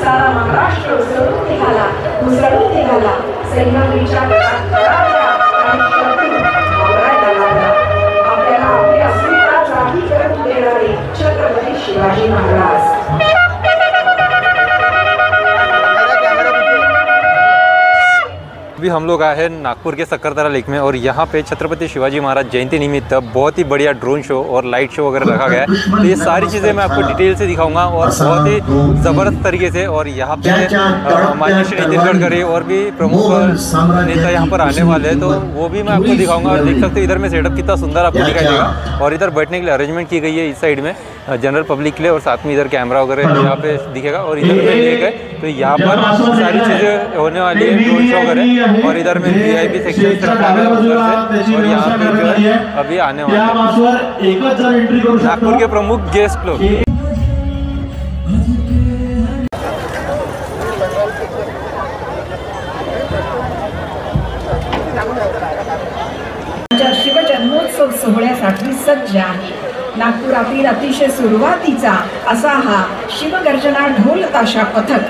सारा महाराष्ट्र उसळून निघाला, उसळून निघाला. सह्याद्रीच्या गडाच्या आणि शत्रू घाबरायला लागला. आपल्याला आपली अस्मिता जागी करून देणारे छत्रपती शिवाजी महाराज. अभी हम लोग आए हैं नागपुर के सक्करदरा लेक में और यहाँ पे छत्रपति शिवाजी महाराज जयंती निमित्त बहुत ही बढ़िया ड्रोन शो और लाइट शो वगैरह रखा गया है. तो ये सारी चीज़ें मैं आपको डिटेल से दिखाऊंगा और बहुत ही ज़बरदस्त तरीके से. और यहाँ पे माननीय श्री नितिन गडकरी और भी प्रमुख नेता यहाँ पर आने वाले हैं, तो वो भी मैं आपको दिखाऊंगा. और देख सकते हो इधर में सेटअप कितना सुंदर आपको दिखाई देगा. और इधर बैठने के लिए अरेंजमेंट की गई है इस साइड में जनरल पब्लिक के लिए, और साथ में इधर कैमरा वगैरह यहाँ पे दिखेगा. और इधर में ले गए तो यहाँ पर सारी चीज़ें होने वाली है, ड्रोन शो वगैरह. और इधर में VIP सेक्शन और यहाँ पे जो है अभी आने वाले नागपुर के प्रमुख गेस्ट लोग. शिवजन्मोत्सव सोहळ्यासाठी सज्ज आहे. नागपुरातील अतिशय सुरुवातीचा असा हा शिवगर्जना ढोल ताशा पथक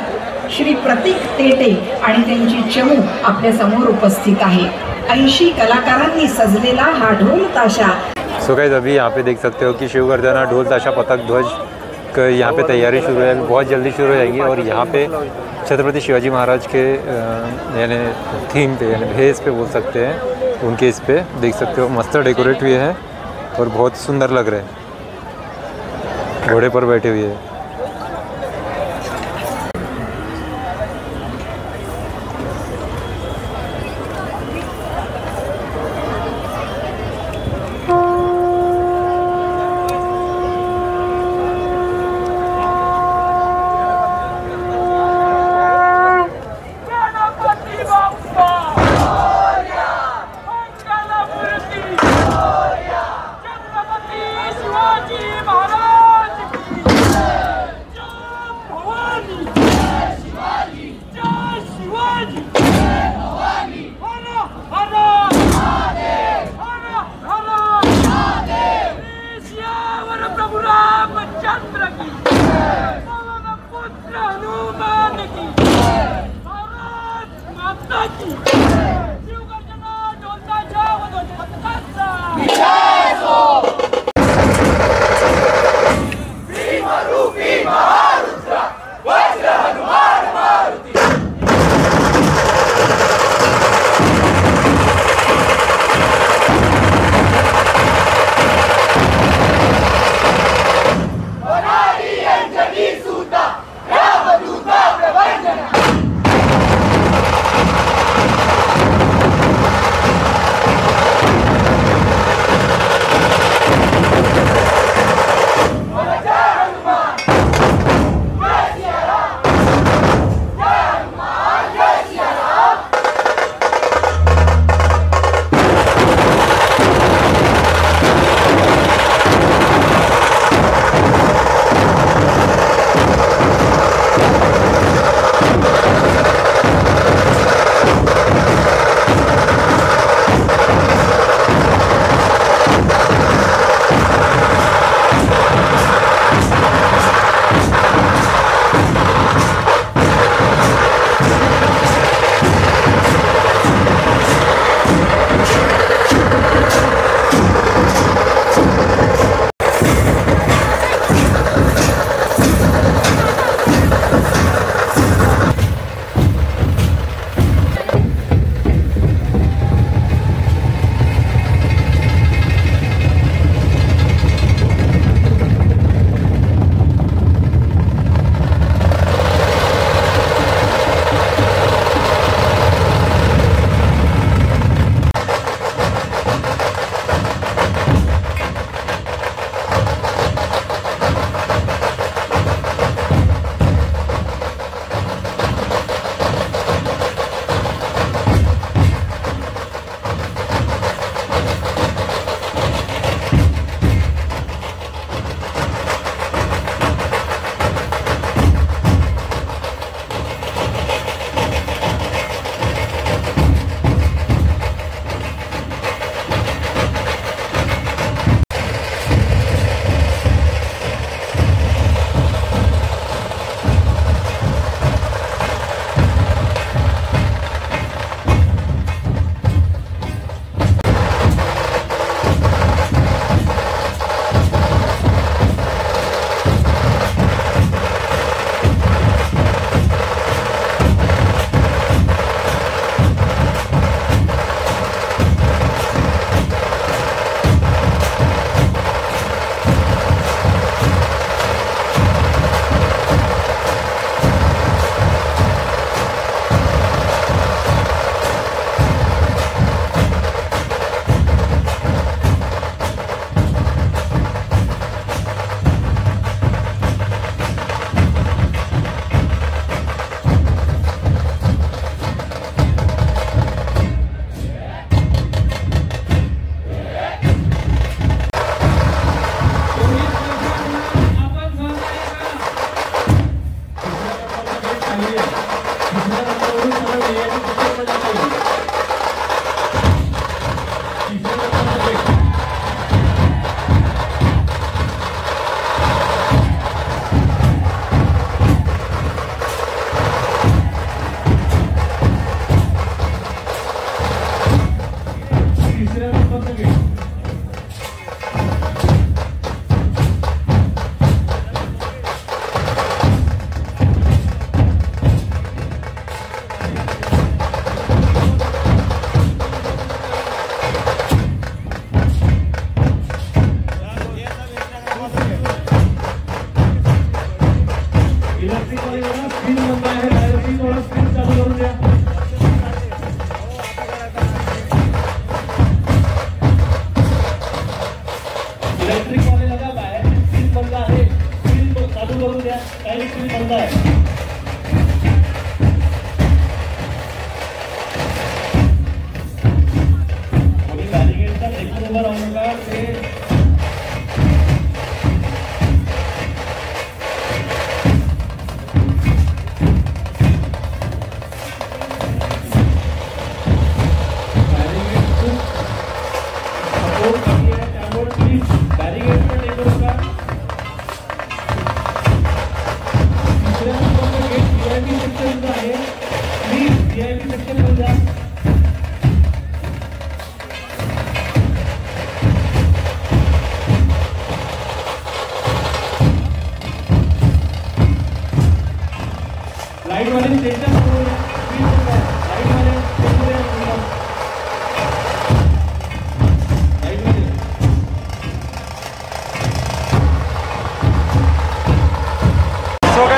श्री प्रतीक तेटे आणि त्यांची चमू आपल्या समोर उपस्थित आहे. 80 कलाकारांनी सजलेला हा ढोल ताशा. सो गाइस अभी यहाँ पे देख सकते हो कि शिवगर्जना ढोल ताशा पथक ध्वज यहाँ पे तैयारी शुरू है, बहुत जल्दी शुरू हो जाएगी. और यहाँ पे छत्रपति शिवाजी महाराज के यानी थीम पे यानी भेस पे बोल सकते हैं, उनके इस पे देख सकते हो मस्त डेकोरेट हुए हैं और बहुत सुंदर लग रहे हैं. घोड़े पर बैठे हुए हैं.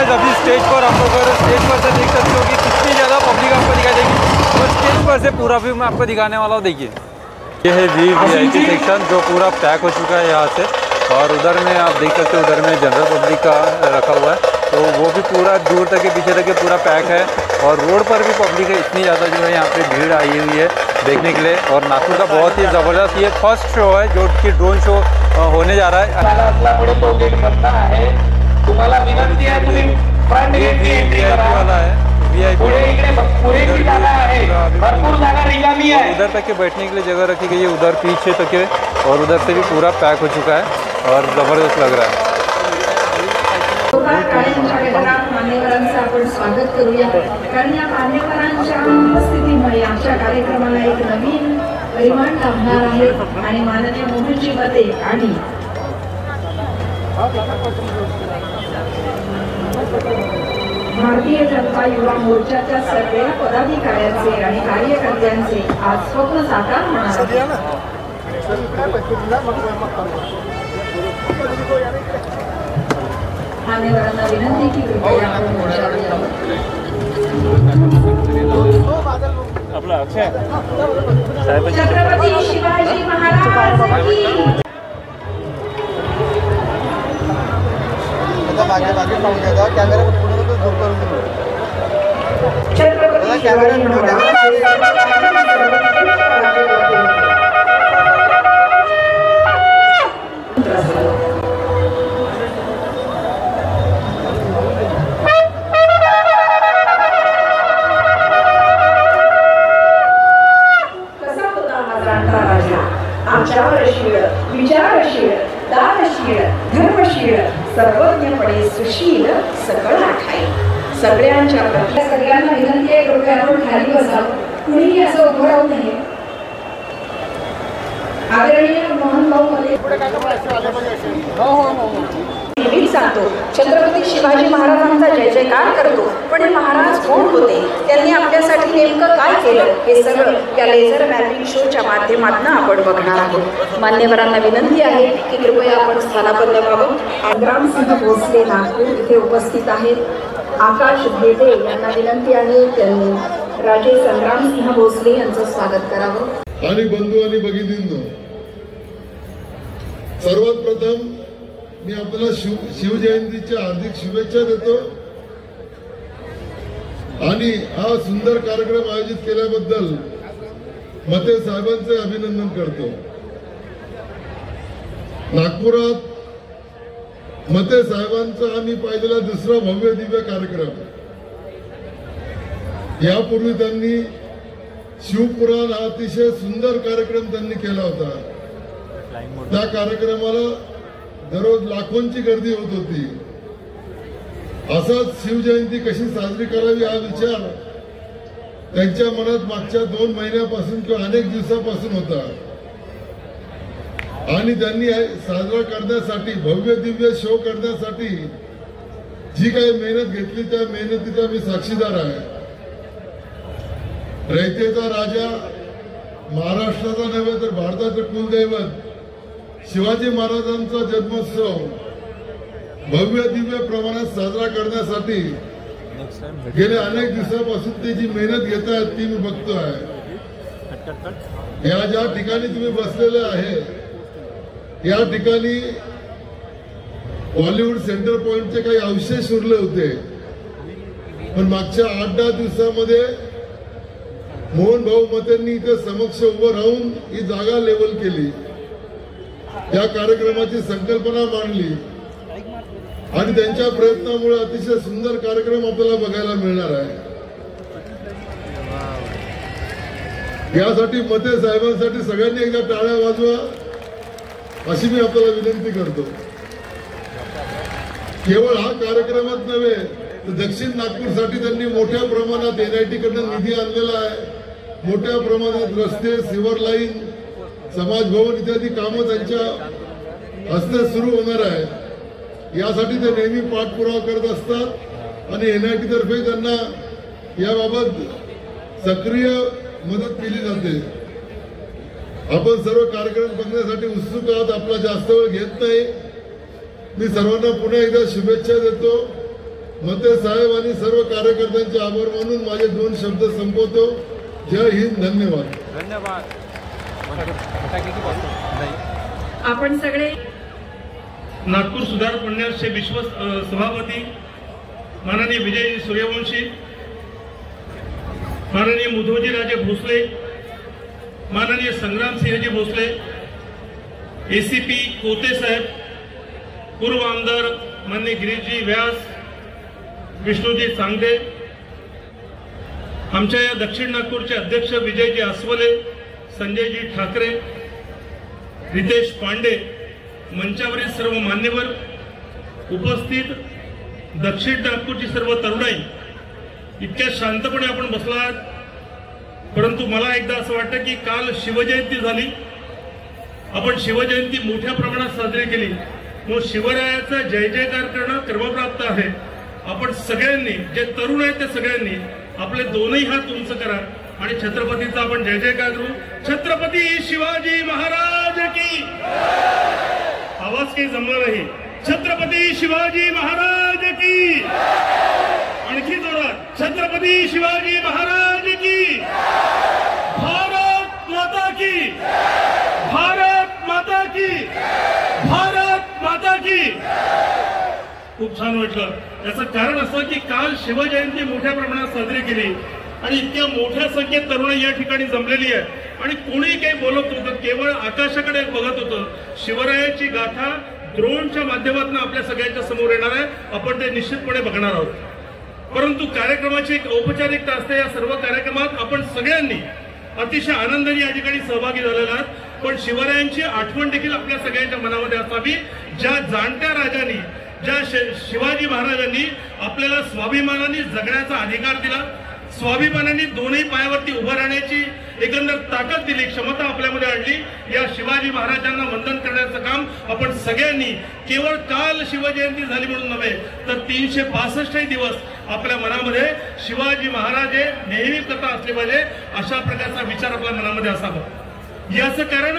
अभी स्टेज पर हम लोग स्टेज पर से देख सकते हो कि कितनी ज़्यादा पब्लिक आपको दिखाई देगी और स्टेज पर से पूरा व्यू मैं आपको दिखाने वाला हूँ। देखिए ये है VIP सेक्शन जो पूरा पैक हो चुका है यहाँ से, और उधर में आप देख सकते हो उधर में जनरल पब्लिक का रखा हुआ है, तो वो भी पूरा दूर तक के पीछे तक के पूरा पैक है। और रोड पर भी पब्लिक है, इतनी ज़्यादा जो है यहाँ पे भीड़ आई हुई है देखने के लिए। और नागपुर का बहुत ही ज़बरदस्त ये फर्स्ट शो है जो कि ड्रोन शो होने जा रहा है। तुम्हाला विनंती आहे तुम्ही फ्रंट गेटची एंट्री करा वाला है पुढे इकडे पुरेशी जागा आहे, भरपूर जागा रिकामी आहे। उधर तक के बैठने के लिए जगह रखी गई है, उधर पीछे तक के, और उधर से भी पूरा पैक हो चुका है और ज़बरदस्त लग रहा है। मान्यवरांचं आपण स्वागत करूया, कारण या मान्यवरांच्या उपस्थितीमुळे आमच्या कार्यक्रमाला एक नवीन परिमाण लाभणार आहे आणि माननीय मोहनजी मते आणि भारतीय जनता युवा मोर्चाच्या सगळ्या पदाधिकाऱ्यांचे आणि कार्यकर्त्यांचे आज स्वप्न साकार होणार आहे। मान्यवरांना विनंती की कृपया आपण मोर्चावर यावं। छत्रपती शिवाजी महाराज की मागे मागे पाहून घ्या, कॅमेरा पुढे झूम करून घेऊ। छत्रपती शिवाजी महाराज कसा होता हा जाणता राजा, आचारशील, विचारशील, दानशील, धर्मशील, सर्वज्ञपणे सुशील, सकळ ठाई। सगळ्यांच्या सगळ्यांना विनंती आहे कृपया आपण खाली बसावं, कुणीही असं उभं राहू नये। आदरणीय मोहन भाऊ मध्ये नेहमीच सांगतो छत्रपती शिवाजी महाराजांचा जय जयकार करतो, पण हे महाराज कोण होते, त्यांनी आपल्यासाठी नेमकं काय केलं हे सगळं या लेझर मॅपिंग शोच्या माध्यमातून आपण बघणार आहोत। मान्यवरांना विनंती आहे की कृपया आपण स्थानापन्न व्हावं। संग्रामसिंह भोसले नागपूर इथे उपस्थित आहेत। आकाश भेटे यांना विनंती आहे त्यांनी राजे संग्रामसिंह भोसले यांचं स्वागत करावं। आणि बंधू आणि भगिनींनो, सर्वात प्रथम मी आपल्याला शिवजयंतीच्या हार्दिक शुभेच्छा देतो आणि हा सुंदर कार्यक्रम आयोजित केल्याबद्दल मते साहेबांचे अभिनंदन करतो। नागपुरात मते साहेबांचा आम्ही पाहिलेला दुसरा भव्य दिव्य कार्यक्रम, यापूर्वी त्यांनी शिवपुराण हा अतिशय सुंदर कार्यक्रम त्यांनी केला होता. त्या कार्यक्रमाला दररोज लाखोंची गर्दी होत होती. असाच शिवजयंती कशी साजरी करावी हा विचार त्यांच्या मनात मागच्या 2 महिन्यापासून किंवा अनेक दिवसापासून होता आणि त्यांनी साजरा करण्यासाठी भव्य दिव्य शो करण्यासाठी जी काही मेहनत घेतली त्या मेहनतीचा मी साक्षीदार आहे. रयतेचा राजा, महाराष्ट्राचा नव्हे तर भारताचे कुलदैवत शिवाजी महाराजांचा जन्मोत्सव भव्य दिव्य प्रमाणात साजरा करण्यासाठी गेल्या अनेक दिवसापासून ते जी मेहनत घेत आहेत ती मी बघतो आहे. या ज्या ठिकाणी तुम्ही बसलेले आहे या ठिकाणी बॉलिवूड सेंटर पॉइंटचे काही अवशेष उरले होते, पण मागच्या 8-10 दिवसामध्ये मोहन भाऊ मतेंनी इथे समक्ष उभं राहून ही जागा लेवल केली, या कार्यक्रमाची संकल्पना मांडली आणि त्यांच्या प्रयत्नामुळे अतिशय सुंदर कार्यक्रम आपल्याला बघायला मिळणार आहे. यासाठी मते साहेबांसाठी सगळ्यांनी एकदा टाळ्या वाजवा अशी मी आपल्याला विनंती करतो. केवळ हा कार्यक्रमच नव्हे तर दक्षिण नागपूरसाठी त्यांनी मोठ्या प्रमाणात NIT कडून निधी आणलेला आहे. मोठ्या प्रमाणात रस्ते, सिव्हर लाईन, समाज भवन इत्यादी कामं त्यांच्या हस्ते सुरू होणार आहे. यासाठी ते नेहमी पाठपुरावा करत असतात आणि NIT तर्फे त्यांना याबाबत सक्रिय मदत केली जाते. आपण सर्व कार्यक्रम बघण्यासाठी उत्सुक आहात. आपला जास्त वेळ घेत नाही. मी सर्वांना पुन्हा एकदा शुभेच्छा देतो. मते साहेब आणि सर्व कार्यकर्त्यांचे आभार मानून माझे 2 शब्द संपवतो. जय हिंद. धन्यवाद. आपण सगळे नागपूर सुधार पुण्याचे विश्व सभापती माननीय विजय सूर्यवंशी, माननीय मुधोजीराजे भोसले, माननीय संग्रामसिंहजी भोसले, ACP कोते साहेब, पूर्व आमदार माननीय गिरीशजी व्यास, विष्णुजी सांगदे, आमच्या या दक्षिण नागपूरचे अध्यक्ष विजयजी अस्वले, संजयजी ठाकरे, रितेश पांडे, मंचावरील सर्व मान्यवर, उपस्थित दक्षिण नागपूरची सर्व तरुणाई, इतक्या शांतपणे आपण बसलात. परंतु मला एकदा असं वाटतं की काल शिवजयंती झाली. आपण शिवजयंती मोठ्या प्रमाणात साजरी केली. मग शिवरायाचा जय जयकार करणं क्रमप्राप्त आहे. आपण सगळ्यांनी, जे तरुण आहेत त्या सगळ्यांनी आपले 2ही हात उंच करा आणि छत्रपतीचा आपण जय जयकार करू. छत्रपती शिवाजी महाराज की. आवाज काही जमला नाही. छत्रपती शिवाजी महाराज की. आणखी जोरात. छत्रपती शिवाजी महाराज की. भारत माता की. भारत माता की. भारत माता की. खूप छान वाटलं. याचं कारण असं की काल शिवजयंती मोठ्या प्रमाणात साजरी केली आणि इतक्या मोठ्या संख्येत तरुणाई या ठिकाणी जमलेली आहे आणि कोणीही काही बोलत नव्हतं. केवळ आकाशाकडे बघत होतं. शिवरायाची गाथा ड्रोनच्या माध्यमातून आपल्या सगळ्यांच्या समोर येणार आहे. आपण ते निश्चितपणे बघणार आहोत. परंतु कार्यक्रमाची एक औपचारिकता असते. या सर्व कार्यक्रमात आपण सगळ्यांनी अतिशय आनंदाने या ठिकाणी सहभागी झालेला आहात. पण शिवरायांची आठवण देखील आपल्या सगळ्यांच्या मनामध्ये असावी. ज्या जाणत्या राजांनी, ज्या शिवाजी महाराजांनी आपल्याला स्वाभिमानाने जगण्याचा अधिकार दिला, स्वाभिमानाने 2ही पायावरती उभं राहण्याची एकंदर ताकद दिली, क्षमता आपल्यामध्ये आणली, या शिवाजी महाराजांना वंदन करण्याचं काम आपण सगळ्यांनी केवळ काल शिवजयंती झाली म्हणून नव्हे तर 365 दिवस आपल्या मनामध्ये शिवाजी महाराज नेहमी कथा असली पाहिजे अशा प्रकारचा विचार आपल्या मनामध्ये असावा. याचं कारण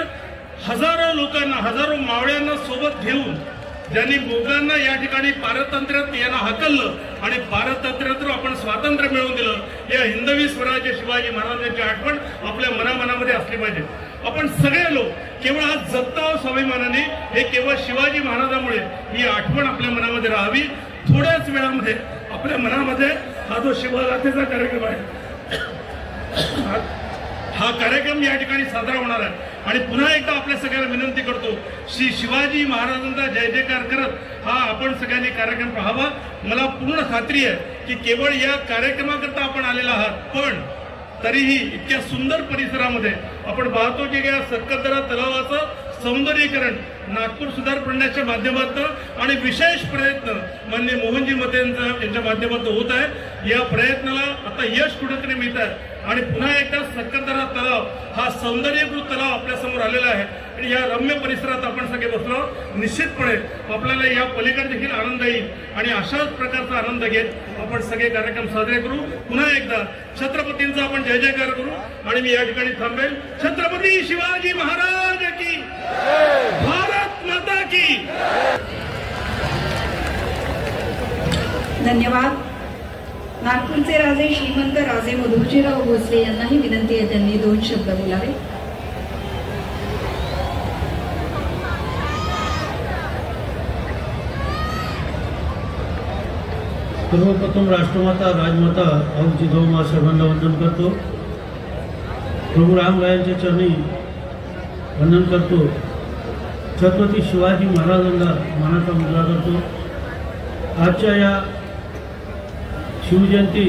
हजारो लोकांना, हजारो मावळ्यांना सोबत घेऊन ज्यांनी मोगलांना या ठिकाणी पारतंत्र्यात यांना हाकललं आणि पारतंत्र्यातून आपण स्वातंत्र्य मिळवून दिलं, या हिंदवी स्वराज्य शिवाजी महाराजांची आठवण आपल्या मनामध्ये असली पाहिजे. आपण सगळे लोक केवळ आज जगतो आहोत स्वाभिमानाने, हे केवळ शिवाजी महाराजांमुळे ही आठवण आपल्या मनामध्ये राहावी. थोड्याच वेळामध्ये आपल्या मनामध्ये हा जो शिवगाथेचा कार्यक्रम आहे, हा कार्यक्रम या ठिकाणी साजरा होणार आहे. आणि पुन्हा एकदा आपल्या सगळ्यांना विनंती करतो, श्री शिवाजी महाराजांचा जय जयकार करत हा आपण सगळ्यांनी कार्यक्रम पाहावा. मला पूर्ण खात्री आहे की केवळ या कार्यक्रमाकरता आपण आलेला आहात, पण तरीही इतक्या सुंदर परिसरामध्ये आपण पाहतो की या सक्करदरा तलावाचं सौंदर्यीकरण नागपूर सुधार फंडाच्या माध्यमातून आणि विशेष प्रयत्न माननीय मोहनजी मते यांच्या माध्यमातून होत आहे। या प्रयत्नाला आता यश कुठेतरी मिळत आहे आणि पुन्हा एकदा सक्करदरा तलाव हा सौंदर्यीकृत तलाव आपल्या समोर आलेला आहे आणि या रम्य परिसरात आपण सगळे बसलो। निश्चितपणे आपल्याला या पलीकडे देखील आनंद येईल आणि अशाच प्रकारचा आनंद घेत आपण सगळे कार्यक्रम साजरे करू। पुन्हा एकदा छत्रपतींचा आपण जय जयकार करू आणि मी या ठिकाणी थांबेल। छत्रपती शिवाजी महाराज की, भारत माता की। धन्यवाद। नागपूरचे राजे श्रीमंत राजे मधुरजीराव भोसले यांनाही विनंती आहे त्यांनी 2 शब्द बोलावे। सर्वप्रथम राष्ट्रमाता राजमाता और जिजाऊ माँ सर्वांना वंदन करतो। प्रभू रामरायांच्या चरणी वंदन करतो। छत्रपती शिवाजी महाराजांना मानाचा मुजरा करतो। आजच्या या शिवजयंती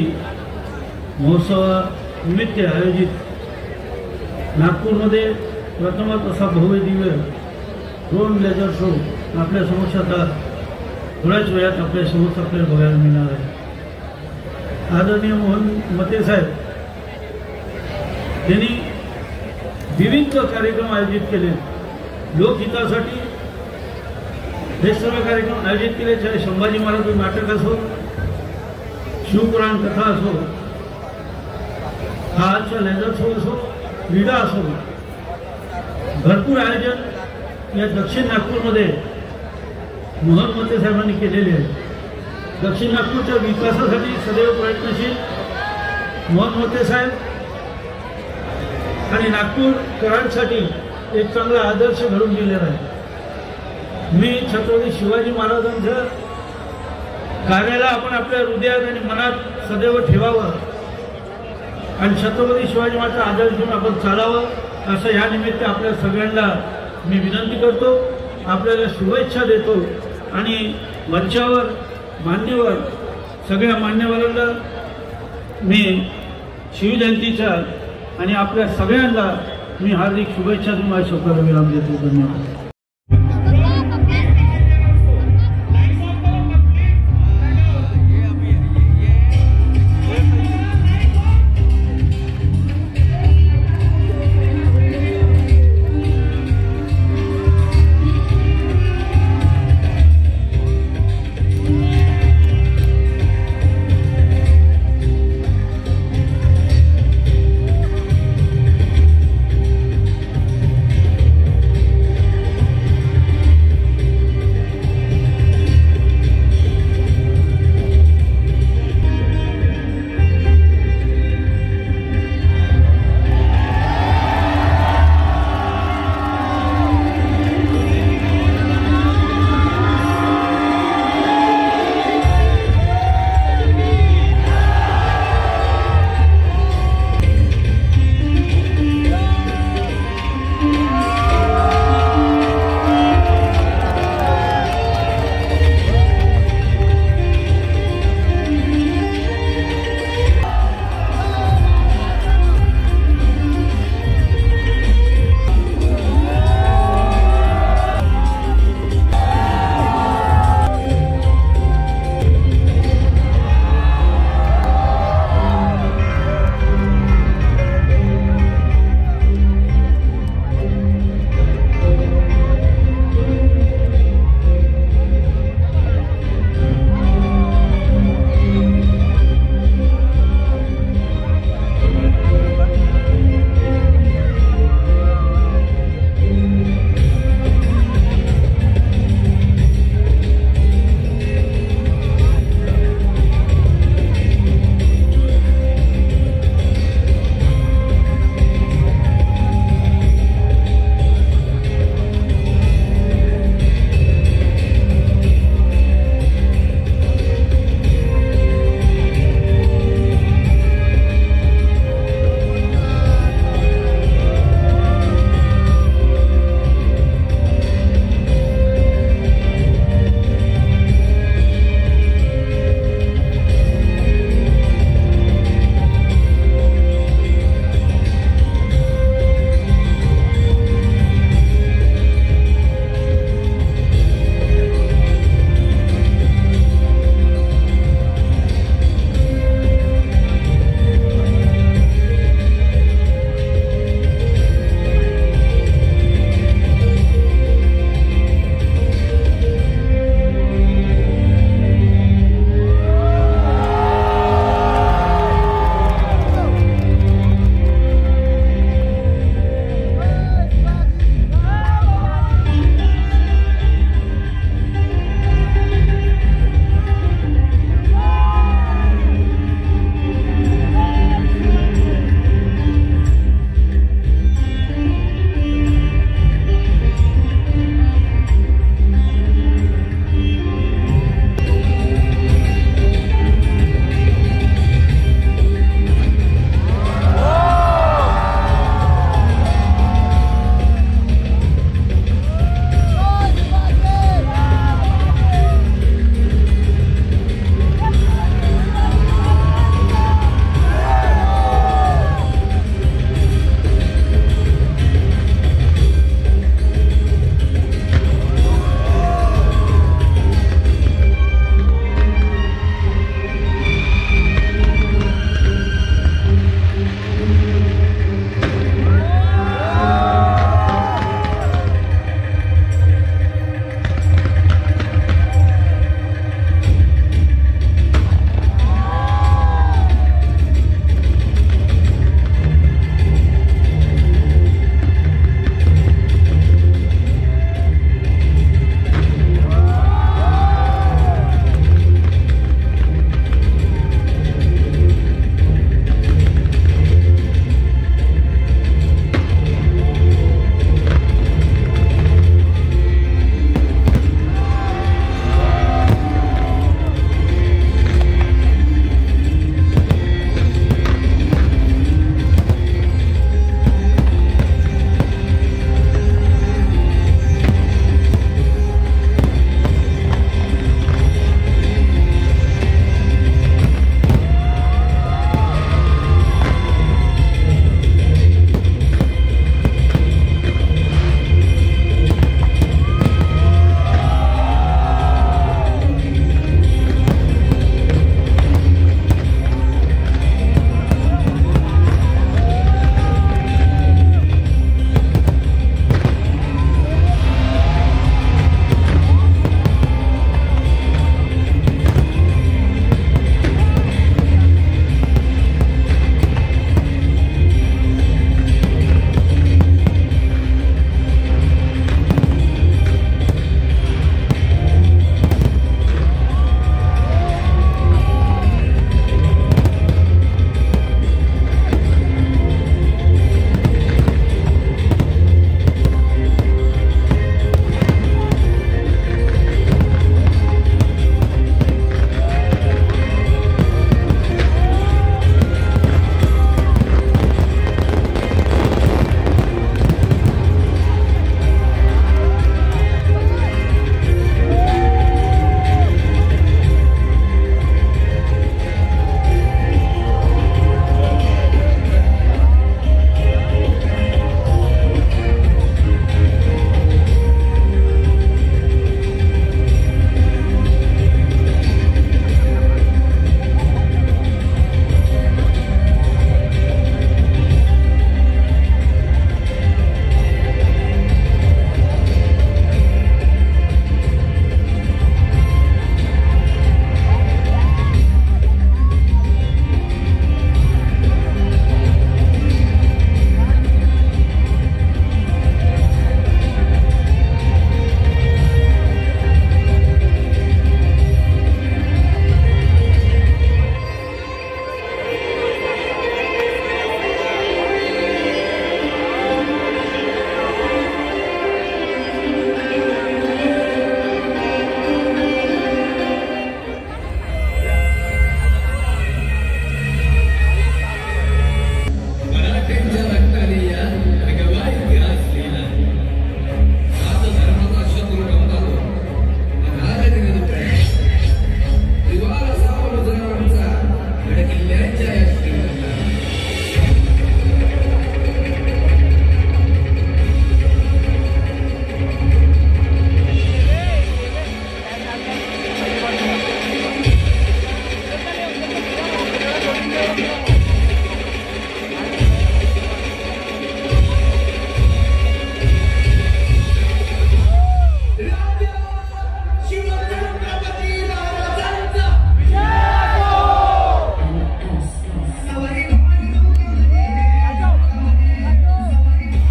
महोत्सवानिमित्त आयोजित नागपूरमध्ये प्रथमच असा भव्य दिव्य ड्रोन लेझर शो आपल्या समक्ष आता थोड्याच वेळात आपल्या समोर आपल्याला बघायला मिळणार आहे। आदरणीय मोहन मते साहेब यांनी विविध कार्यक्रम आयोजित केले। लोकहितासाठी हे सर्व कार्यक्रम आयोजित केले, चाहे संभाजी महाराज नाटक असो, शिवपुराण कथा असो, हा आजचा लेझर शो असो, क्रीडा असो, भरपूर आयोजन या दक्षिण नागपूरमध्ये मोहन मते साहेबांनी केलेले आहे। दक्षिण नागपूरच्या विकासासाठी सदैव प्रयत्नशील मोहन मते साहेब आणि नागपूरकरांसाठी एक चांगला आदर्श घडून दिलेला आहे। मी छत्रपती शिवाजी महाराजांच्या कार्याला आपण आपल्या हृदयात आणि मनात सदैव ठेवावं आणि छत्रपती शिवाजी महाराजांचा आदर्श घेऊन आपण चालावं असं या निमित्त आपल्या सगळ्यांना मी विनंती करतो, आपल्याला शुभेच्छा देतो आणि मंचावर मान्यवर सगळ्या मान्यवरांना मी शिवजयंतीच्या आणि आपल्या सगळ्यांना मी हार्दिक शुभेच्छा देऊन माझ्या शब्दाला विराम देतो। धन्यवाद।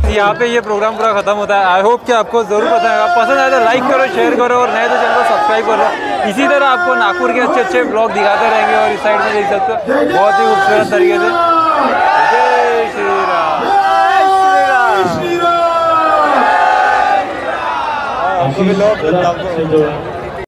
यहाँ पे ये प्रोग्राम पूरा खत्म होता है। आई होप कि आपको जरूर पसंद आएगा। पसंद आए तो लाइक करो, शेयर करो और नए तो चैनल को सब्सक्राइब करो। इसी तरह आपको नागपुर के अच्छे अच्छे ब्लॉग दिखाते रहेंगे। और इस साइड में देख सकते हो बहुत ही खूबसूरत तरीके से। जय श्री राम, जय श्री राम। आपको भी लोग